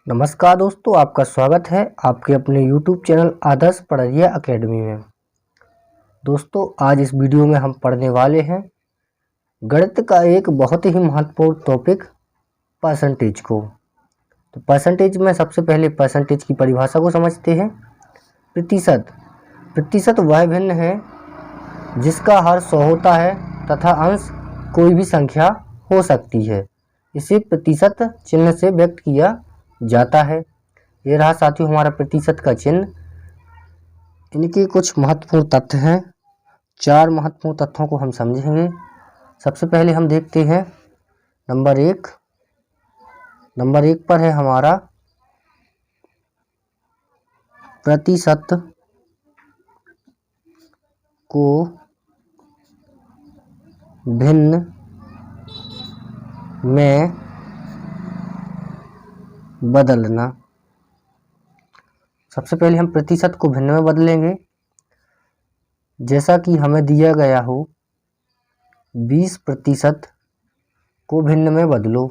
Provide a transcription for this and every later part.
नमस्कार दोस्तों, आपका स्वागत है आपके अपने YouTube चैनल आदर्श पढ़इया अकेडमी में। दोस्तों, आज इस वीडियो में हम पढ़ने वाले हैं गणित का एक बहुत ही महत्वपूर्ण टॉपिक परसेंटेज को। तो परसेंटेज में सबसे पहले परसेंटेज की परिभाषा को समझते हैं। प्रतिशत वह भिन्न है जिसका हर 100 होता है तथा अंश कोई भी संख्या हो सकती है। इसे प्रतिशत चिन्ह से व्यक्त किया जाता है। ये रहा साथियों हमारा प्रतिशत का चिन्ह। इनके कुछ महत्वपूर्ण तथ्य हैं। 4 महत्वपूर्ण तथ्यों को हम समझेंगे। सबसे पहले हम देखते हैं नंबर एक पर है हमारा प्रतिशत को भिन्न में बदलना। सबसे पहले हम प्रतिशत को भिन्न में बदलेंगे। जैसा कि हमें दिया गया हो 20% को भिन्न में बदलो,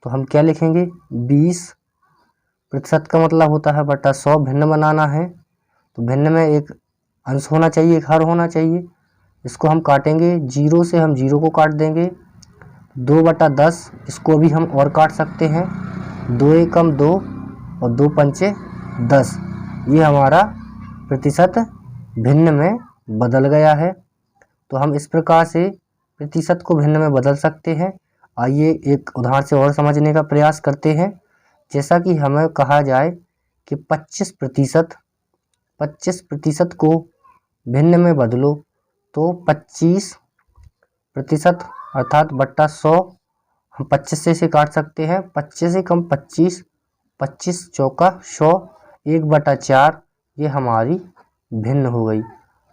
तो हम क्या लिखेंगे? 20% का मतलब होता है बटा 100। भिन्न बनाना है तो भिन्न में एक अंश होना चाहिए, एक हर होना चाहिए। इसको हम काटेंगे, 0 से हम 0 को काट देंगे। 2/10 इसको भी हम और काट सकते हैं। 2 एकम 2 और 2 पंचे 10। ये हमारा प्रतिशत भिन्न में बदल गया है। तो हम इस प्रकार से प्रतिशत को भिन्न में बदल सकते हैं। आइए एक उदाहरण से और समझने का प्रयास करते हैं। जैसा कि हमें कहा जाए कि 25% को भिन्न में बदलो, तो 25% अर्थात बट्टा 100 हम 25 से इसे काट सकते हैं। 25 से कम 25, 25 चौका 100, 1/4 ये हमारी भिन्न हो गई।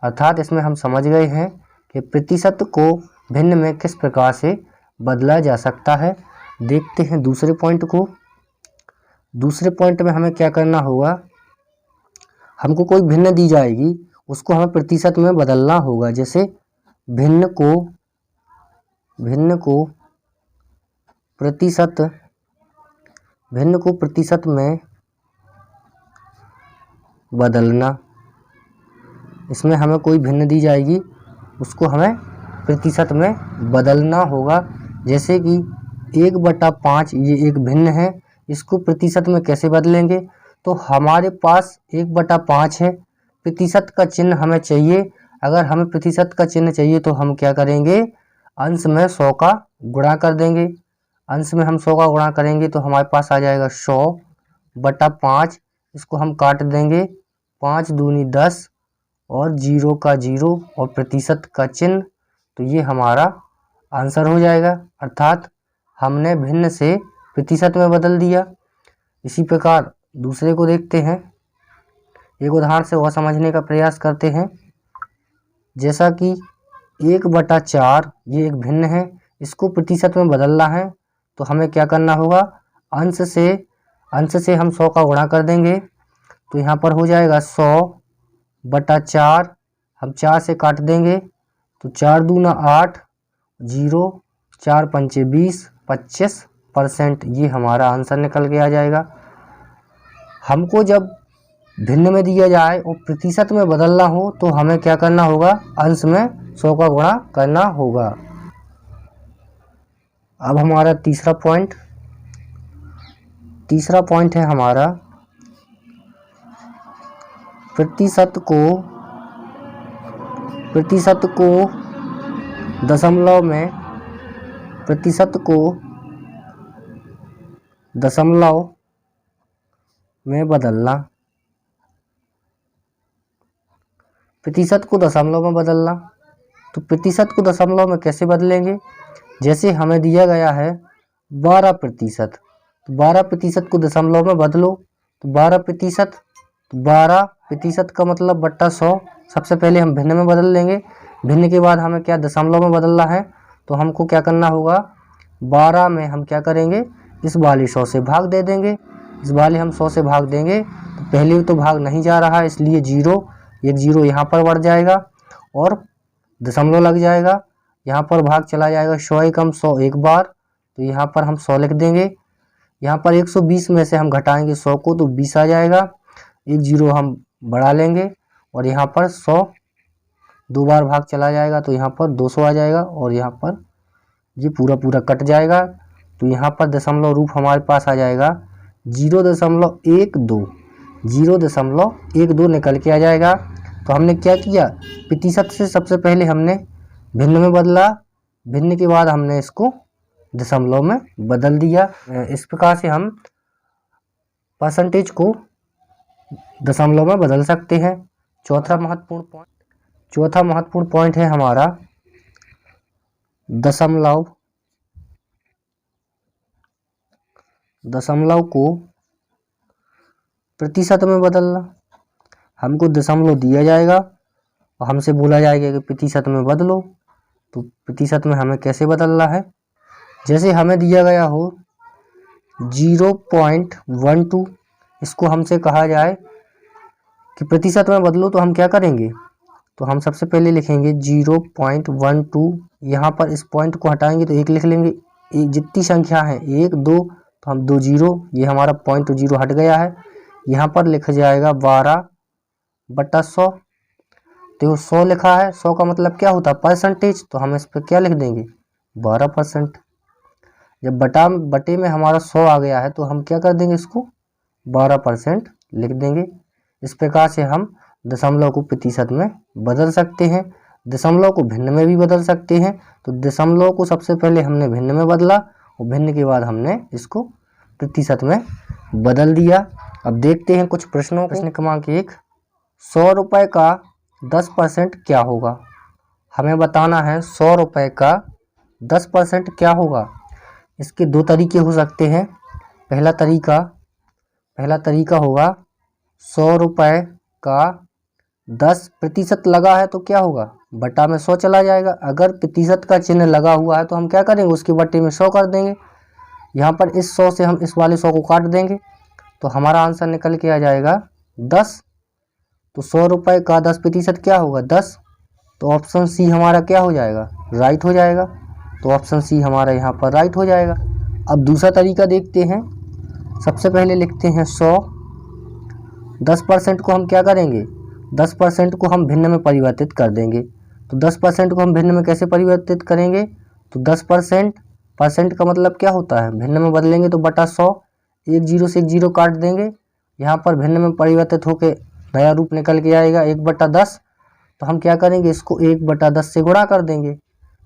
अर्थात इसमें हम समझ गए हैं कि प्रतिशत को भिन्न में किस प्रकार से बदला जा सकता है। देखते हैं दूसरे पॉइंट को। दूसरे पॉइंट में हमें क्या करना होगा? हमको कोई भिन्न दी जाएगी, उसको हमें प्रतिशत में बदलना होगा। जैसे भिन्न को प्रतिशत में बदलना। इसमें हमें कोई भिन्न दी जाएगी, उसको हमें प्रतिशत में बदलना होगा। जैसे कि 1/5 ये एक भिन्न है, इसको प्रतिशत में कैसे बदलेंगे? तो हमारे पास 1/5 है, प्रतिशत का चिन्ह हमें चाहिए। अगर हमें प्रतिशत का चिन्ह चाहिए तो हम क्या करेंगे? अंश में 100 का गुणा कर देंगे। अंश में हम 100 का गुणा करेंगे तो हमारे पास आ जाएगा 100/5। इसको हम काट देंगे, 5 दूनी 10 और 0 का 0 और प्रतिशत का चिन्ह। तो ये हमारा आंसर हो जाएगा। अर्थात हमने भिन्न से प्रतिशत में बदल दिया। इसी प्रकार दूसरे को देखते हैं। एक उदाहरण से और समझने का प्रयास करते हैं। जैसा कि 1/4 ये एक भिन्न है, इसको प्रतिशत में बदलना है तो हमें क्या करना होगा? अंश से हम 100 का गुणा कर देंगे। तो यहाँ पर हो जाएगा 100/4, हम 4 से काट देंगे तो 4 दूना 8, 0, 4 पंचे 20, 25%। ये हमारा आंसर निकल के आ जाएगा। हमको जब भिन्न में दिया जाए और प्रतिशत में बदलना हो तो हमें क्या करना होगा? अंश में 100 का गुणा करना होगा। अब हमारा तीसरा पॉइंट है हमारा प्रतिशत को दशमलव में बदलना। प्रतिशत को दशमलव में बदलना, तो प्रतिशत को दशमलव में कैसे बदलेंगे? जैसे हमें दिया गया है 12%, तो 12% को दशमलव में बदलो। तो 12% का मतलब बट्टा 100। सबसे पहले हम भिन्न में बदल लेंगे। भिन्न के बाद हमें क्या दशमलव में बदलना है, तो हमको क्या करना होगा? 12 में हम क्या करेंगे? इस वाले 100 से भाग दे देंगे। इस वाले हम 100 से भाग देंगे तो पहले तो भाग नहीं जा रहा, इसलिए 0, एक 0 यहाँ पर बढ़ जाएगा और दशमलव लग जाएगा। यहाँ पर भाग चला जाएगा। 100 एकम 100 एक बार, तो यहाँ पर हम 100 लिख देंगे। यहाँ पर 120 में से हम घटाएंगे 100 को तो 20 आ जाएगा, एक जीरो हम बढ़ा लेंगे और यहाँ पर 100 दो बार भाग चला जाएगा तो यहाँ पर 200 आ जाएगा और यहाँ पर ये पूरा पूरा कट जाएगा। तो यहाँ पर दशमलव रूप हमारे पास आ जाएगा 0.12, 0.12 निकल के आ जाएगा। तो हमने क्या किया, प्रतिशत से सबसे पहले हमने भिन्न में बदला, भिन्न के बाद हमने इसको दशमलव में बदल दिया। इस प्रकार से हम परसेंटेज को दशमलव में बदल सकते हैं। चौथा महत्वपूर्ण पॉइंट है हमारा दशमलव को प्रतिशत में बदलना। हमको दशमलव दिया जाएगा और हमसे बोला जाएगा कि प्रतिशत में बदलो। तो प्रतिशत में हमें कैसे बदलना है, जैसे हमें दिया गया हो 0.12, इसको हमसे कहा जाए कि प्रतिशत में बदलो तो हम क्या करेंगे, तो हम सबसे पहले लिखेंगे 0.12। यहाँ पर इस पॉइंट को हटाएंगे तो एक लिख लेंगे, एक जितनी संख्या है 1 2 तो हम 2 जीरो, ये हमारा पॉइंट 0 हट गया है। यहाँ पर लिखा जाएगा 12/100। तो 100 लिखा है, 100 का मतलब क्या होता है परसेंटेज, तो हम इस पर क्या लिख देंगे 12%। जब बटे में हमारा 100 आ गया है तो हम क्या कर देंगे, इसको 12% लिख देंगे। इस प्रकार से हम दशमलव को प्रतिशत में बदल सकते हैं, दशमलव को भिन्न में भी बदल सकते हैं। तो दशमलव को सबसे पहले हमने भिन्न में बदला और भिन्न के बाद हमने इसको प्रतिशत में बदल दिया। अब देखते हैं कुछ प्रश्नों। प्रश्न क्रमांक 1, 100 रुपये का 10% क्या होगा। हमें बताना है 100 रुपये का 10% क्या होगा। इसके दो तरीके हो सकते हैं। पहला तरीका होगा 100 रुपये का 10% लगा है तो क्या होगा, बटा में 100 चला जाएगा। अगर प्रतिशत का चिन्ह लगा हुआ है तो हम क्या करेंगे, उसके बटे में 100 कर देंगे। यहाँ पर इस 100 से हम इस वाले 100 को काट देंगे तो हमारा आंसर निकल के आ जाएगा 10। तो 100 रुपये का 10% क्या होगा 10। तो ऑप्शन सी हमारा क्या हो जाएगा, राइट हो जाएगा। तो ऑप्शन सी हमारा यहाँ पर राइट हो जाएगा। अब दूसरा तरीका देखते हैं। सबसे पहले लिखते हैं 100, 10% को हम क्या करेंगे, 10% को हम भिन्न में परिवर्तित कर देंगे। तो 10% को हम भिन्न में कैसे परिवर्तित करेंगे, तो 10% का मतलब क्या होता है, भिन्न में बदलेंगे तो बटा 100, एक जीरो से एक जीरो काट देंगे। यहाँ पर भिन्न में परिवर्तित होकर नया रूप निकल के आएगा 1/10। तो हम क्या करेंगे, इसको 1/10 से गुणा कर देंगे।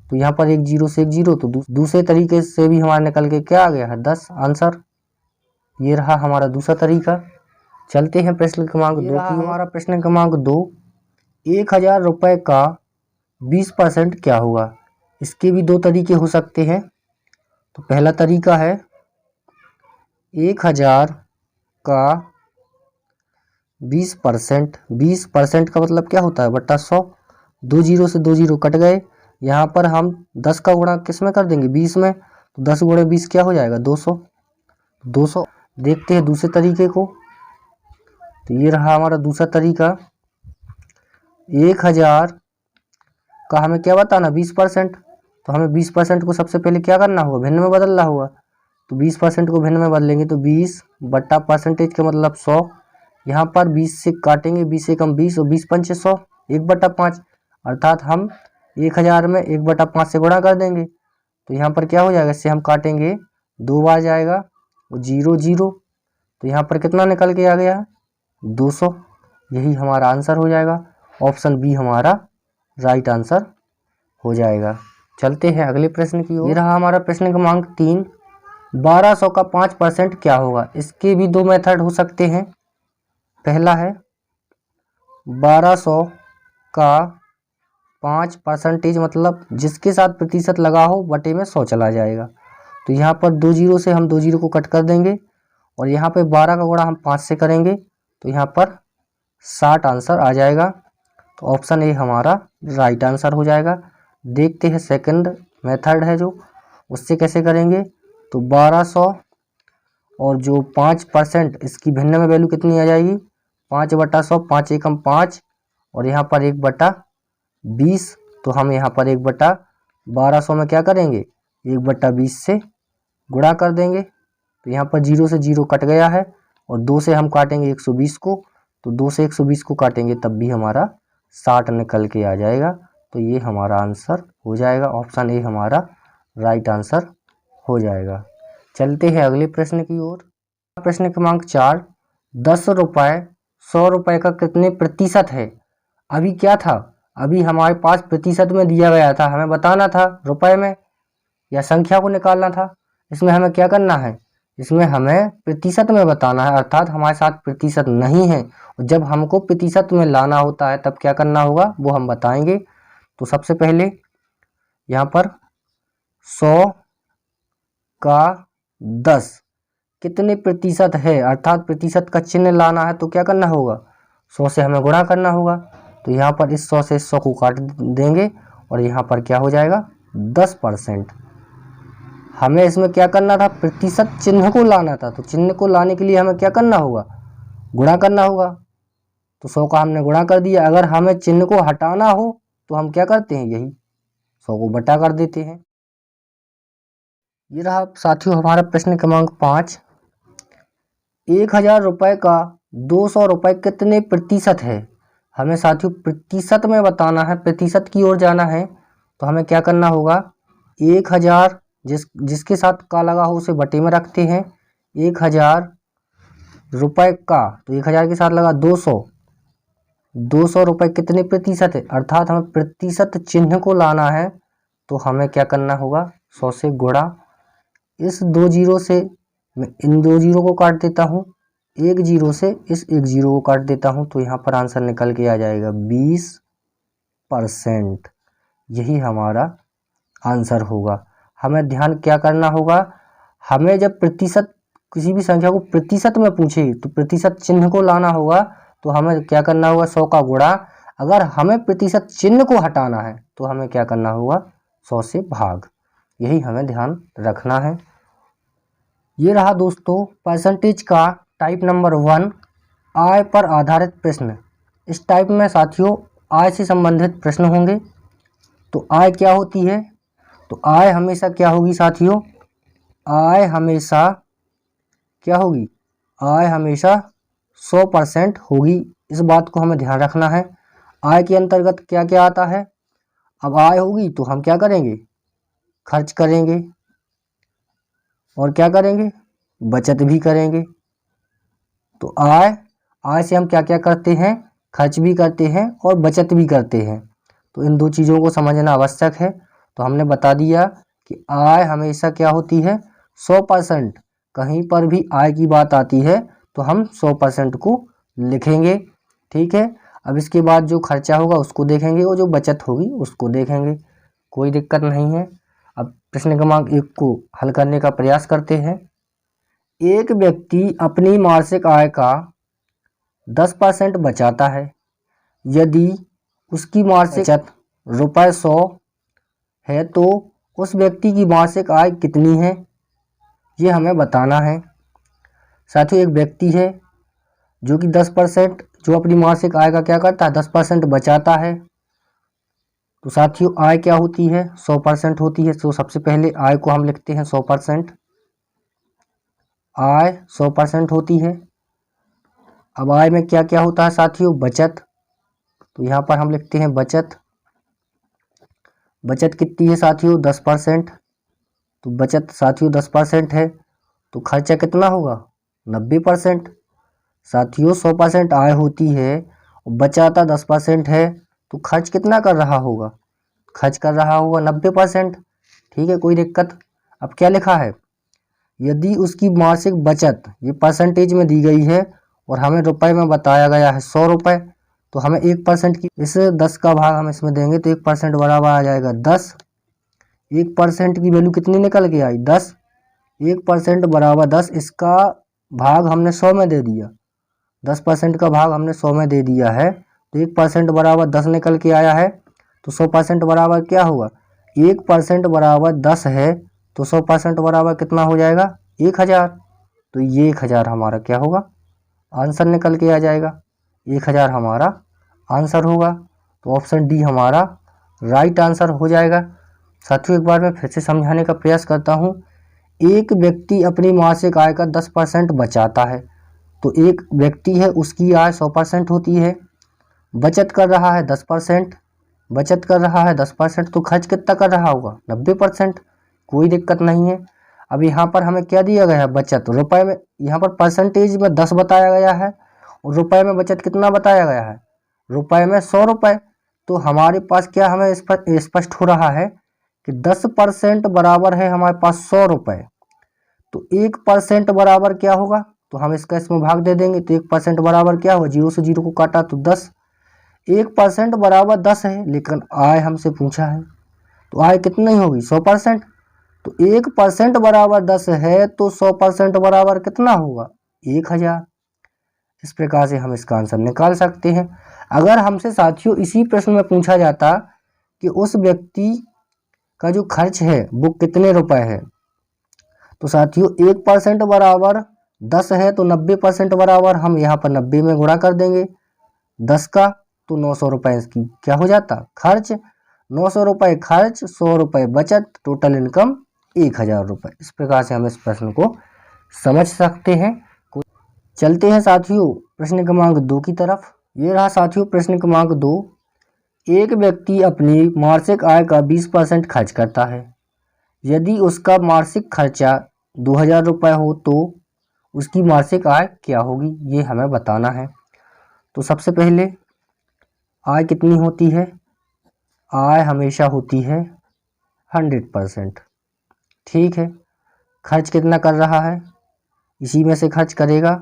तो यहाँ पर एक जीरो से एक जीरो, तो दूसरे तरीके से भी हमारा निकल के क्या आ गया है 10 आंसर। ये रहा हमारा दूसरा तरीका। चलते हैं प्रश्न क्रमांक 2 की। हमारा प्रश्न क्रमांक 2, 1000 रुपये का 20% क्या होगा। इसके भी दो तरीके हो सकते हैं। तो पहला तरीका है 1000 का 20%, 20% का मतलब क्या होता है बटा 100, दो जीरो से दो जीरो कट गए। यहाँ पर हम 10 का गुणा किस में कर देंगे 20 में, तो 10 गुणे 20 क्या हो जाएगा 200। देखते हैं दूसरे तरीके को। तो ये रहा हमारा दूसरा तरीका। 1000 का हमें क्या बताना 20%, तो हमें 20% को सबसे पहले क्या करना होगा, भिन्न में बदलना होगा। तो 20% को भिन्न में बदलेंगे तो 20 बट्टा परसेंटेज का मतलब 100। यहाँ पर 20 से काटेंगे, 20 से कम 20 और 20 पंचे 100, 1/5, अर्थात हम 1000 में 1/5 से गुणा कर देंगे। तो यहाँ पर क्या हो जाएगा, इससे हम काटेंगे 2 बार जाएगा और 0 0, तो यहाँ पर कितना निकल के आ गया 200। यही हमारा आंसर हो जाएगा। ऑप्शन बी हमारा राइट आंसर हो जाएगा। चलते हैं अगले प्रश्न की ओर। ये रहा हमारा प्रश्न क्रमांक 3, 1200 का 5% क्या होगा। इसके भी दो मेथड हो सकते हैं। पहला है 1200 का 5% मतलब जिसके साथ प्रतिशत लगा हो बटे में 100 चला जाएगा। तो यहाँ पर 2 जीरो से हम 2 जीरो को कट कर देंगे और यहाँ पे 12 का गुणा हम 5 से करेंगे तो यहाँ पर 60 आंसर आ जाएगा। तो ऑप्शन ए हमारा राइट आंसर हो जाएगा। देखते हैं सेकंड मेथड है जो, उससे कैसे करेंगे। तो 1200 और जो 5%, इसकी भिन्न में वैल्यू कितनी आ जाएगी 5/100, 5 एकम 5 और यहाँ पर 1/20। तो हम यहाँ पर 1/1200 में क्या करेंगे 1/20 से गुणा कर देंगे। तो यहाँ पर 0 से 0 कट गया है और 2 से हम काटेंगे 120 को, तो 2 से 120 को काटेंगे तब भी हमारा 60 निकल के आ जाएगा। तो ये हमारा आंसर हो जाएगा, ऑप्शन ए हमारा राइट आंसर हो जाएगा। चलते हैं अगले प्रश्न की ओर। प्रश्न क्रमांक 4, 10 रुपये 100 रुपये का कितने प्रतिशत है। अभी क्या था, अभी हमारे पास प्रतिशत में दिया गया था, हमें बताना था रुपए में या संख्या को निकालना था। इसमें हमें क्या करना है, इसमें हमें प्रतिशत में बताना है, अर्थात हमारे साथ प्रतिशत नहीं है। जब हमको प्रतिशत में लाना होता है तब क्या करना होगा वो हम बताएंगे। तो सबसे पहले यहाँ पर 100 का 10 कितने प्रतिशत है, अर्थात प्रतिशत का चिन्ह लाना है तो क्या करना होगा, 100 से हमें गुणा करना होगा। तो यहाँ पर इस 100 से 100 को काट देंगे और यहाँ पर क्या हो जाएगा 10%। हमें इसमें क्या करना था, प्रतिशत चिन्ह को लाना था, तो चिन्ह को लाने के लिए हमें क्या करना होगा, गुणा करना होगा। तो 100 का हमने गुणा कर दिया। अगर हमें चिन्ह को हटाना हो तो हम क्या करते हैं, यही 100 को बटा कर देते हैं। ये रहा साथियों हमारा प्रश्न क्रमांक 5, 1000 रुपये का 200 रुपये कितने प्रतिशत है। हमें साथियों प्रतिशत में बताना है, प्रतिशत की ओर जाना है। तो हमें क्या करना होगा, 1000 जिसके साथ का लगा हो उसे बटे में रखते हैं। 1000 रुपये का, तो 1000 के साथ लगा 200 रुपये कितने प्रतिशत है, अर्थात हमें प्रतिशत चिन्ह को लाना है। तो हमें क्या करना होगा, 100 से गुणा, इस 2 जीरो से मैं इन 2 जीरो को काट देता हूँ, 1 जीरो से इस 1 जीरो को काट देता हूँ। तो यहाँ पर आंसर निकल के आ जाएगा 20%। यही हमारा आंसर होगा। हमें ध्यान क्या करना होगा, हमें जब प्रतिशत किसी भी संख्या को प्रतिशत में पूछे तो प्रतिशत चिन्ह को लाना होगा। तो हमें क्या करना होगा, 100 का गुणा। अगर हमें प्रतिशत चिन्ह को हटाना है तो हमें क्या करना होगा, 100 से भाग। यही हमें ध्यान रखना है। ये रहा दोस्तों परसेंटेज का टाइप नंबर 1, आय पर आधारित प्रश्न। इस टाइप में साथियों आय से संबंधित प्रश्न होंगे। तो आय क्या होती है, तो आय हमेशा क्या होगी साथियों, आय हमेशा क्या होगी, आय हमेशा 100% होगी। इस बात को हमें ध्यान रखना है। आय के अंतर्गत क्या क्या आता है, अब आय होगी तो हम क्या करेंगे, खर्च करेंगे और क्या करेंगे, बचत भी करेंगे। तो आय से हम क्या क्या करते हैं, खर्च भी करते हैं और बचत भी करते हैं। तो इन 2 चीज़ों को समझना आवश्यक है। तो हमने बता दिया कि आय हमेशा क्या होती है, 100%। कहीं पर भी आय की बात आती है तो हम 100% को लिखेंगे, ठीक है। अब इसके बाद जो खर्चा होगा उसको देखेंगे और जो बचत होगी उसको देखेंगे, कोई दिक्कत नहीं है। अब प्रश्न क्रमांक 1 को हल करने का प्रयास करते हैं। एक व्यक्ति अपनी मासिक आय का 10% बचाता है। यदि उसकी मासिक बचत ₹100 है तो उस व्यक्ति की मासिक आय कितनी है, ये हमें बताना है। साथियों एक व्यक्ति है जो कि 10%, जो अपनी मासिक आय का क्या करता है, 10% बचाता है। तो साथियों आय क्या होती है, 100% होती है। तो सबसे पहले आय को हम लिखते हैं 100%, आय 100% होती है। अब आय में क्या क्या होता है साथियों, बचत। तो यहाँ पर हम लिखते हैं बचत। बचत कितनी है साथियों, 10%। तो बचत साथियों 10% है। तो खर्चा कितना होगा, 90%। साथियों 100% आय होती है और बचाता 10% है, तो खर्च कितना कर रहा होगा, खर्च कर रहा होगा 90%, ठीक है, कोई दिक्कत। अब क्या लिखा है, यदि उसकी मासिक बचत, ये परसेंटेज में दी गई है और हमें रुपए में बताया गया है 100 रुपये, तो हमें 1% की, इस 10 का भाग हम इसमें देंगे तो 1% बराबर आ जाएगा 10। 1% की वैल्यू कितनी निकल के आई, 10। 1% बराबर 10, इसका भाग हमने 100 में दे दिया, 10% का भाग हमने 100 में दे दिया है। तो 1% बराबर 10 निकल के आया है। तो 100% बराबर क्या होगा, 1% बराबर 10 है, तो 100% बराबर कितना हो जाएगा, 1000। तो ये 1000 हमारा क्या होगा, आंसर निकल के आ जाएगा। 1000 हमारा आंसर होगा। तो ऑप्शन डी हमारा राइट आंसर हो जाएगा। साथियों एक बार मैं फिर से समझाने का प्रयास करता हूँ। एक व्यक्ति अपनी मासिक आय का 10% बचाता है, तो एक व्यक्ति है उसकी आय 100% होती है, बचत कर रहा है 10%, बचत कर रहा है 10%, तो खर्च कितना कर रहा होगा 90%। कोई दिक्कत नहीं है। अब यहाँ पर हमें क्या दिया गया है, बचत रुपए में, यहाँ पर परसेंटेज में 10 बताया गया है और रुपए में बचत कितना बताया गया है, रुपए में 100 रुपये। तो हमारे पास क्या हमें स्पष्ट हो रहा है कि 10% बराबर है हमारे पास 100 रुपये। तो 1% बराबर क्या होगा, तो हम इसका इसमें भाग दे देंगे। तो 1% बराबर क्या होगा, 0 से 0 को काटा तो 10। 1% बराबर 10 है, लेकिन आय हमसे पूछा है, तो आय कितनी होगी 100%। तो 1% बराबर 10 है, तो 100% बराबर कितना होगा 1000। इस प्रकार से हम इसका आंसर निकाल सकते हैं। अगर हमसे साथियों इसी प्रश्न में पूछा जाता कि उस व्यक्ति का जो खर्च है वो कितने रुपए है, तो साथियों 1% बराबर 10 है, तो 90% बराबर हम यहाँ पर 90 में गुणा कर देंगे 10 का, तो 900 रुपये इसकी क्या हो जाता खर्च। 900 रुपये खर्च, 100 रुपये बचत, टोटल इनकम 1000 रुपये। इस प्रकार से हम इस प्रश्न को समझ सकते हैं। चलते हैं साथियों प्रश्न क्रमांक 2 की तरफ। ये रहा साथियों प्रश्न क्रमांक 2। एक व्यक्ति अपनी मासिक आय का 20% खर्च करता है। यदि उसका मासिक खर्चा 2000 रुपये हो तो उसकी मासिक आय क्या होगी, ये हमें बताना है। तो सबसे पहले आय कितनी होती है, आय हमेशा होती है 100%। ठीक है, खर्च कितना कर रहा है, इसी में से खर्च करेगा,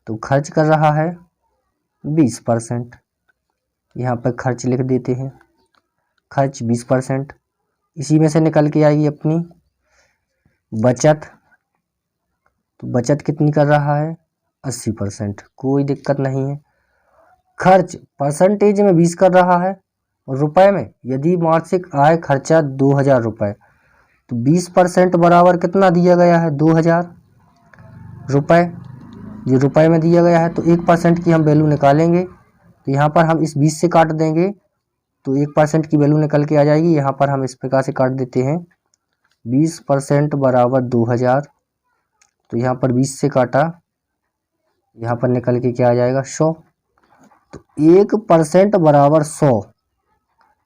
तो खर्च कर रहा है 20%। यहाँ पर खर्च लिख देते हैं, खर्च 20%। इसी में से निकल के आएगी अपनी बचत, तो बचत कितनी कर रहा है 80%। कोई दिक्कत नहीं है। खर्च परसेंटेज में 20 कर रहा है और रुपए में, यदि मासिक आय खर्चा 2000 रुपये, तो 20% बराबर कितना दिया गया है 2000 रुपये। ये रुपए में दिया गया है, तो 1% की हम वैल्यू निकालेंगे। तो यहाँ पर हम इस 20 से काट देंगे, तो 1% की वैल्यू निकल के आ जाएगी। यहाँ पर हम इस प्रकार से काट देते हैं, 20% बराबर 2000, तो यहाँ पर 20 से काटा, यहाँ पर निकल के क्या आ जाएगा 100। तो 1% बराबर 100,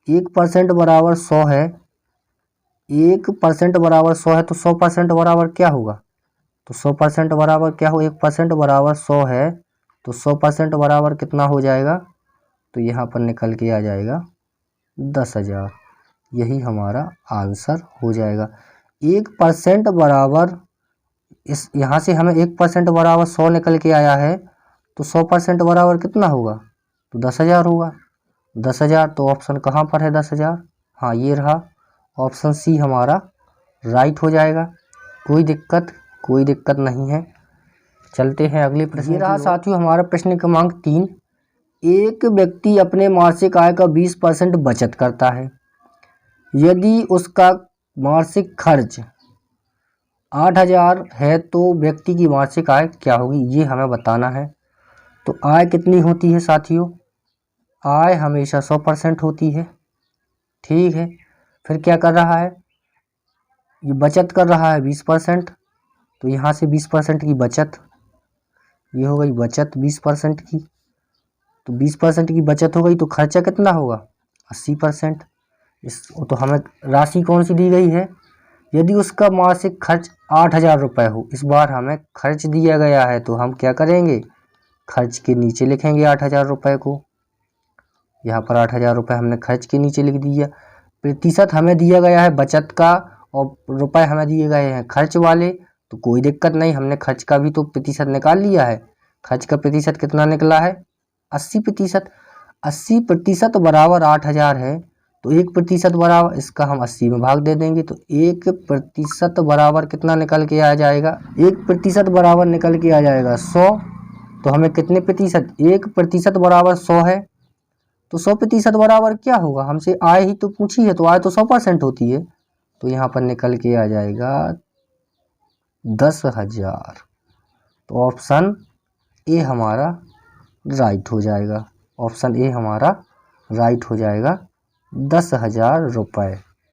1% बराबर 100 है, 1% बराबर 100 है, तो 100% बराबर क्या होगा, तो 100% बराबर क्या हो, 1% बराबर 100 है, तो 100% बराबर कितना हो जाएगा, तो यहाँ पर निकल के आ जाएगा 10,000। यही हमारा आंसर हो जाएगा। 1% बराबर, इस यहाँ से हमें 1% बराबर 100 निकल के आया है, तो 100% बराबर कितना होगा, तो 10,000 होगा। 10,000, तो ऑप्शन कहाँ पर है 10,000, हाँ ये रहा, ऑप्शन सी हमारा राइट हो जाएगा। कोई दिक्कत नहीं है। चलते हैं अगले प्रश्न। ये रहा साथियों हमारा प्रश्न क्रमांक 3। एक व्यक्ति अपने मासिक आय का 20% बचत करता है। यदि उसका मासिक खर्च 8,000 है तो व्यक्ति की मासिक आय क्या होगी, ये हमें बताना है। तो आय कितनी होती है साथियों, आय हमेशा 100% होती है। ठीक है, फिर क्या कर रहा है, ये बचत कर रहा है 20%, तो यहाँ से 20% की बचत, ये हो गई बचत 20% की। तो 20% की बचत हो गई, तो खर्चा कितना होगा 80%। तो हमें राशि कौन सी दी गई है, यदि उसका मासिक खर्च 8,000 रुपये हो। इस बार हमें खर्च दिया गया है, तो हम क्या करेंगे, खर्च के नीचे लिखेंगे 8,000 रुपये को। यहाँ पर 8,000 रुपये हमने खर्च के नीचे लिख दिया। प्रतिशत हमें दिया गया है बचत का और रुपए हमें दिए गए हैं खर्च वाले, तो कोई दिक्कत नहीं, हमने खर्च का भी तो प्रतिशत निकाल लिया है। खर्च का प्रतिशत कितना निकला है 80%। 80% बराबर 8,000 है, तो 1% बराबर, इसका हम 80 में भाग दे देंगे, तो 1% बराबर कितना निकल के आ जाएगा, 1% बराबर निकल के आ जाएगा 100। तो हमें कितने प्रतिशत, 1% बराबर 100 है, तो 100% बराबर क्या होगा, हमसे आय ही तो पूछी है, तो आय तो 100% होती है, तो यहाँ पर निकल के आ जाएगा 10,000। तो ऑप्शन ए हमारा राइट हो जाएगा, ऑप्शन ए हमारा राइट हो जाएगा 10,000 रुपये।